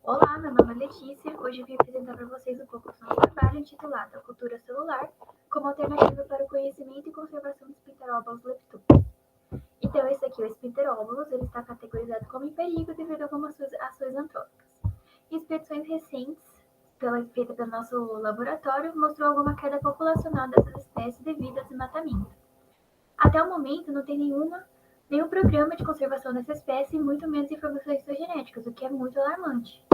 Olá, meu nome é Letícia. Hoje eu vim apresentar para vocês um pouco do nosso trabalho intitulado A Cultura Celular como Alternativa para o Conhecimento e Conservação dos Spinteróbalos leptopus. Então, esse aqui é o Spinteróbalos, ele está categorizado como em perigo devido a algumas ações antrópicas. Expedições recentes, feitas pelo nosso laboratório, mostrou alguma queda populacional dessas espécies devido ao desmatamento. Até o momento, não tem nenhum programa de conservação dessa espécie e muito menos informações genéticas, o que é muito alarmante.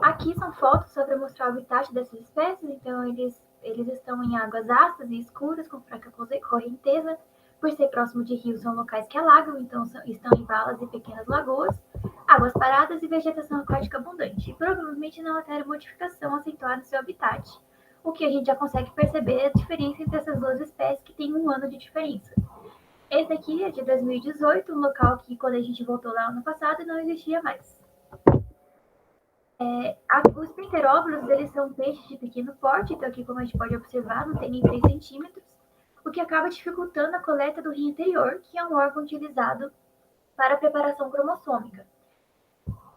Aqui são fotos só para mostrar o habitat dessas espécies, então eles estão em águas ácidas e escuras, com fraca correnteza. Por ser próximo de rios, são locais que alagam, então estão em valas e pequenas lagoas, águas paradas e vegetação aquática abundante. E provavelmente não altera modificação acentuada no seu habitat, o que a gente já consegue perceber a diferença entre essas duas espécies, que tem 1 ano de diferença. Esse aqui é de 2018, um local que, quando a gente voltou lá ano passado, não existia mais. Os pinterófilos, eles são peixes de pequeno porte, então aqui, como a gente pode observar, não tem nem 3 centímetros, o que acaba dificultando a coleta do rim anterior, que é um órgão utilizado para a preparação cromossômica.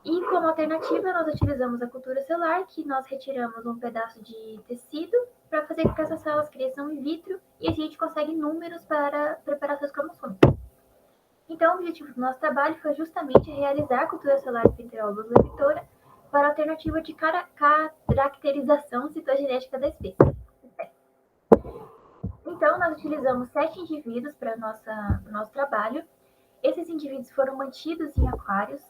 E como alternativa, nós utilizamos a cultura celular, que nós retiramos um pedaço de tecido para fazer com que essas células cresçam in vitro e a gente consegue números para preparações cromossômicas. Então, o objetivo do nosso trabalho foi justamente realizar a cultura celular de Pinteróbolos levitora para a alternativa de caracterização citogenética da espécie. Então, nós utilizamos 7 indivíduos para nosso trabalho. Esses indivíduos foram mantidos em aquários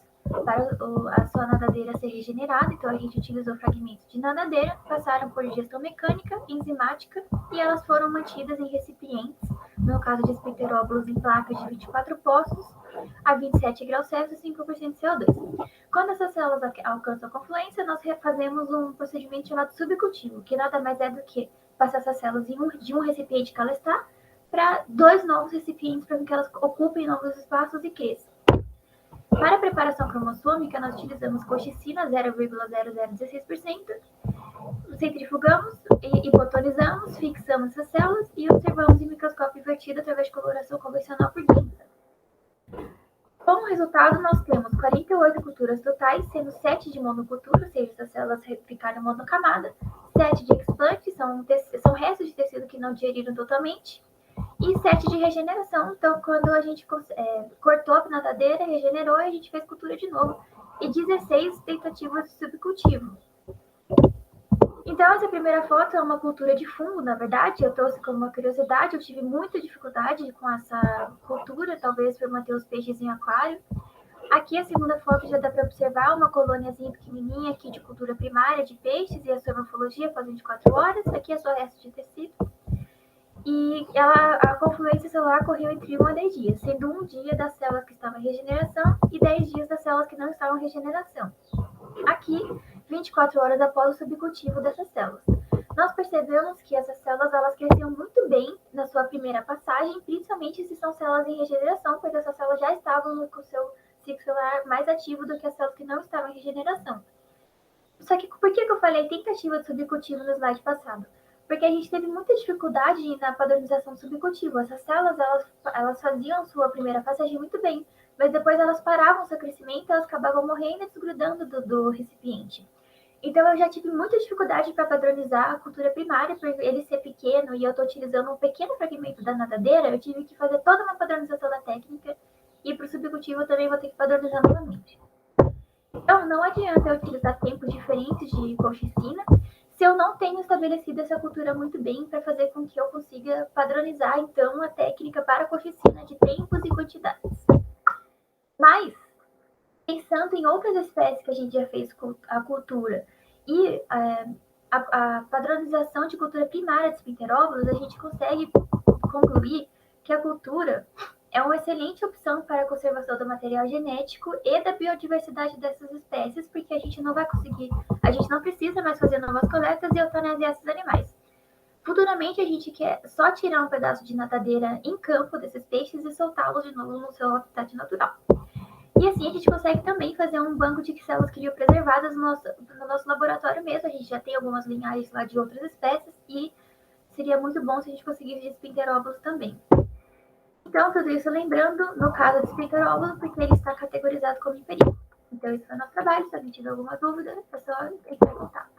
para a sua nadadeira ser regenerada. Então, a gente utilizou fragmentos de nadadeira, passaram por digestão mecânica, enzimática, e elas foram mantidas em recipientes, no caso de Spinteróbolos, em placas de 24 poços, a 27 graus Celsius e 5% de CO2. Quando essas células alcançam a confluência, nós fazemos um procedimento chamado subcultivo, que nada mais é do que passar essas células de um recipiente que ela está para 2 novos recipientes, para que elas ocupem novos espaços e cresçam. Para a preparação cromossômica, nós utilizamos colchicina 0,0016%, centrifugamos e botonizamos, fixamos essas células e observamos em microscópio invertido através de coloração convencional por tinta. Como resultado, nós temos 48 culturas totais, sendo 7 de monocultura, ou seja, essas células ficaram monocamada, 7 de explante, são restos de tecido que não digeriram totalmente, e 7 de regeneração. Então, quando a gente cortou a nadadeira, regenerou, a gente fez cultura de novo, e 16 tentativas de subcultivo. Então, essa primeira foto é uma cultura de fungo, na verdade. Eu trouxe como uma curiosidade, eu tive muita dificuldade com essa cultura, talvez por manter os peixes em aquário. Aqui a segunda foto já dá para observar uma colôniazinha pequenininha aqui de cultura primária de peixes e a sua morfologia após 24 horas. Aqui é só resto de tecido. E a confluência celular ocorreu entre 1 a 10 dias, sendo 1 dia das células que estavam em regeneração e 10 dias das células que não estavam em regeneração. Aqui, 24 horas após o subcultivo dessas células. Nós percebemos que essas células elas cresciam muito bem na sua primeira passagem, principalmente se são células em regeneração, pois essas células já estavam com o seu ciclo celular mais ativo do que as células que não estavam em regeneração. Só que por que eu falei tentativa de subcultivo no slide passado? Porque a gente teve muita dificuldade na padronização do subcultivo. Essas células, elas faziam sua primeira passagem muito bem, mas depois elas paravam seu crescimento, elas acabavam morrendo e desgrudando do recipiente. Então, eu já tive muita dificuldade para padronizar a cultura primária, por ele ser pequeno e eu estou utilizando um pequeno fragmento da nadadeira, eu tive que fazer toda uma padronização da técnica e para o subcultivo eu também vou ter que padronizar novamente. Então, não adianta eu utilizar tempos diferentes de colchicina se eu não tenho estabelecido essa cultura muito bem para fazer com que eu consiga padronizar, então, a técnica para a colchicina de tempos e quantidades. Mas, pensando em outras espécies que a gente já fez a cultura e a padronização de cultura primária de Spinteróbolos, a gente consegue concluir que a cultura é uma excelente opção para a conservação do material genético e da biodiversidade dessas espécies, porque a gente não precisa mais fazer novas coletas e eutanasiar esses animais. Futuramente, a gente quer só tirar um pedaço de nadadeira em campo desses peixes e soltá-los de novo no seu habitat natural. E assim a gente consegue também fazer um banco de células criopreservadas no nosso laboratório mesmo. A gente já tem algumas linhagens lá de outras espécies e seria muito bom se a gente conseguisse de Spinteróbolos também. Então, tudo isso lembrando, no caso de Spinteróbolos, porque ele está categorizado como em perigo. Então, esse foi o nosso trabalho. Se alguém tiver alguma dúvida, é só entrar em contato.